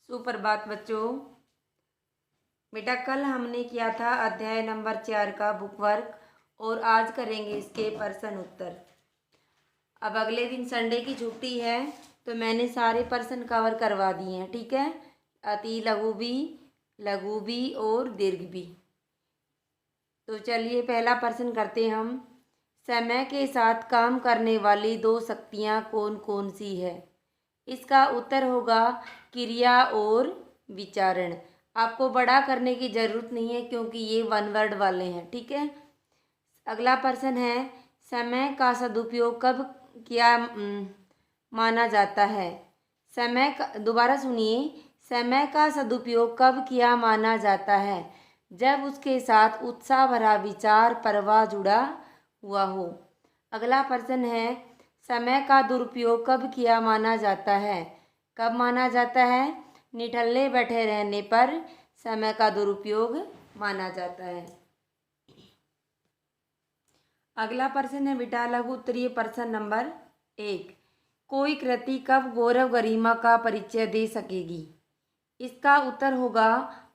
सुप्रभात बच्चों। बेटा कल हमने किया था अध्याय नंबर 4 का बुक वर्क और आज करेंगे इसके प्रश्न उत्तर। अब अगले दिन संडे की छुट्टी है तो मैंने सारे प्रश्न कवर करवा दिए हैं, ठीक है। अति लघु भी और दीर्घ भी। तो चलिए पहला प्रश्न करते हैं हम। समय के साथ काम करने वाली दो शक्तियाँ कौन कौन सी है? इसका उत्तर होगा क्रिया और विचारण। आपको बड़ा करने की ज़रूरत नहीं है क्योंकि ये वन वर्ड वाले हैं, ठीक है। अगला प्रश्न है, समय का सदुपयोग कब किया माना जाता है? दोबारा सुनिए, समय का सदुपयोग कब किया माना जाता है? जब उसके साथ उत्साह भरा विचार प्रवाह जुड़ा हुआ हो। अगला प्रश्न है, समय का दुरुपयोग कब किया माना जाता है? कब माना जाता है? निठल्ले बैठे रहने पर समय का दुरुपयोग माना जाता है। अगला प्रश्न है बेटा लघु उत्तरीय प्रश्न नंबर 1। कोई कृति कब गौरव गरिमा का परिचय दे सकेगी? इसका उत्तर होगा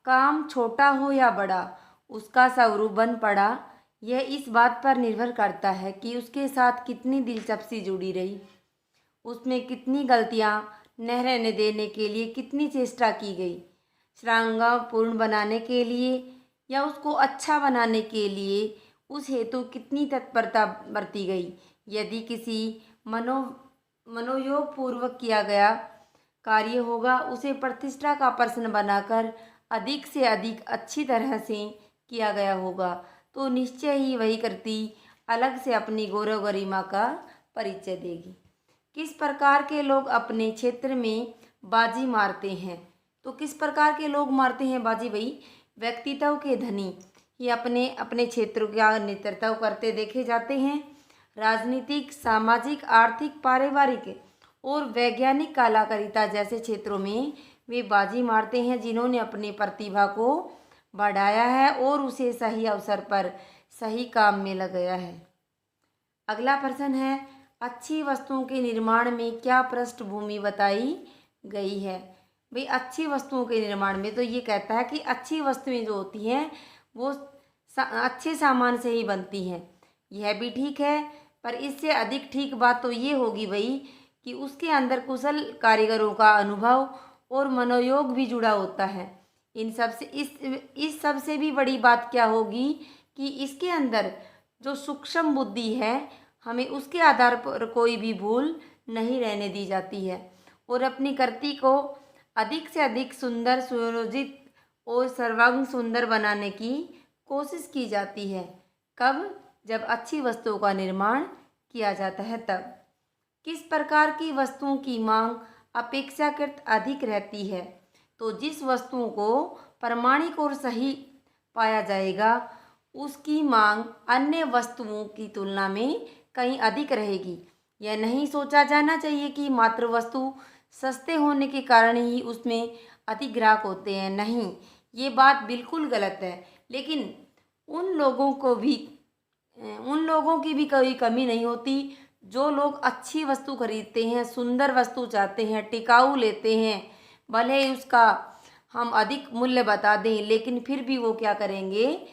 काम छोटा हो या बड़ा उसका स्वरूप बन पड़ा। यह इस बात पर निर्भर करता है कि उसके साथ कितनी दिलचस्पी जुड़ी रही, उसमें कितनी गलतियां न रहने देने के लिए कितनी चेष्टा की गई, श्रृंगारपूर्ण बनाने के लिए या उसको अच्छा बनाने के लिए उस हेतु कितनी तत्परता बरती गई। यदि किसी मनोयोग पूर्वक किया गया कार्य होगा उसे प्रतिष्ठा का प्रश्न बनाकर अधिक से अधिक अच्छी तरह से किया गया होगा तो निश्चय ही वही कृति अलग से अपनी गौरव गरिमा का परिचय देगी। किस प्रकार के लोग अपने क्षेत्र में बाजी मारते हैं? तो किस प्रकार के लोग मारते हैं बाजी भाई? व्यक्तित्व के धनी ये अपने अपने क्षेत्र का नेतृत्व करते देखे जाते हैं। राजनीतिक, सामाजिक, आर्थिक, पारिवारिक और वैज्ञानिक कलाकारिता जैसे क्षेत्रों में वे बाजी मारते हैं जिन्होंने अपनी प्रतिभा को बढ़ाया है और उसे सही अवसर पर सही काम में लगाया है। अगला प्रश्न है, अच्छी वस्तुओं के निर्माण में क्या पृष्ठभूमि बताई गई है? भाई अच्छी वस्तुओं के निर्माण में तो ये कहता है कि अच्छी वस्तुएं जो होती हैं वो अच्छे सामान से ही बनती हैं। यह भी ठीक है, पर इससे अधिक ठीक बात तो ये होगी भाई कि उसके अंदर कुशल कारीगरों का अनुभव और मनोयोग भी जुड़ा होता है। इन सब से इस सब से भी बड़ी बात क्या होगी कि इसके अंदर जो सूक्ष्म बुद्धि है हमें उसके आधार पर कोई भी भूल नहीं रहने दी जाती है और अपनी कृति को अधिक से अधिक सुंदर, सुयोजित और सर्वांग सुंदर बनाने की कोशिश की जाती है। कब? जब अच्छी वस्तुओं का निर्माण किया जाता है तब। किस प्रकार की वस्तुओं की मांग अपेक्षाकृत अधिक रहती है? तो जिस वस्तुओं को प्रामाणिक और सही पाया जाएगा उसकी मांग अन्य वस्तुओं की तुलना में कहीं अधिक रहेगी। यह नहीं सोचा जाना चाहिए कि मात्र वस्तु सस्ते होने के कारण ही उसमें अधिक ग्राहक होते हैं। नहीं, ये बात बिल्कुल गलत है। लेकिन उन लोगों की भी कोई कमी नहीं होती जो लोग अच्छी वस्तु खरीदते हैं, सुंदर वस्तु चाहते हैं, टिकाऊ लेते हैं। भले ही उसका हम अधिक मूल्य बता दें लेकिन फिर भी वो क्या करेंगे,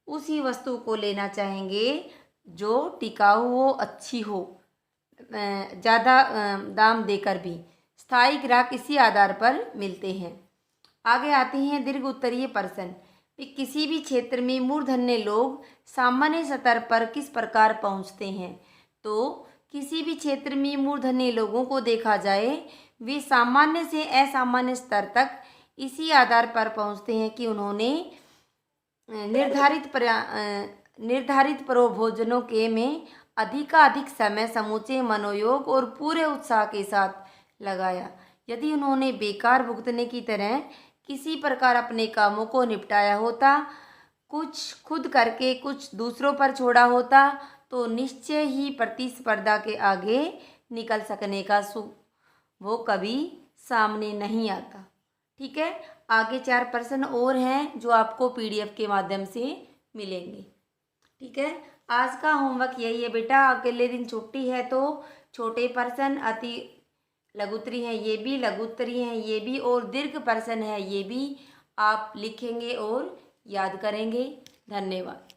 उसी वस्तु को लेना चाहेंगे जो टिकाऊ हो, अच्छी हो, ज़्यादा दाम देकर भी। स्थायी ग्राहक इसी आधार पर मिलते हैं। आगे आते हैं दीर्घ उत्तरीय प्रश्न। किसी भी क्षेत्र में मूर्धन्य लोग सामान्य स्तर पर किस प्रकार पहुंचते हैं? तो किसी भी क्षेत्र में मूर्धन्य लोगों को देखा जाए वे सामान्य से असामान्य स्तर तक इसी आधार पर पहुंचते हैं कि उन्होंने निर्धारित प्रयोजनों के में अधिकाधिक समय समूचे मनोयोग और पूरे उत्साह के साथ लगाया। यदि उन्होंने बेकार भुगतने की तरह किसी प्रकार अपने कामों को निपटाया होता, कुछ खुद करके कुछ दूसरों पर छोड़ा होता तो निश्चय ही प्रतिस्पर्धा के आगे निकल सकने का वो कभी सामने नहीं आता। ठीक है, आगे 4 प्रश्न और हैं जो आपको पीडीएफ के माध्यम से मिलेंगे। ठीक है, आज का होमवर्क यही है बेटा। अगले दिन छुट्टी है तो छोटे प्रश्न, अति लघुत्तरी है ये भी, लघुत्तरी है ये भी, और दीर्घ पर्सन है ये भी आप लिखेंगे और याद करेंगे। धन्यवाद।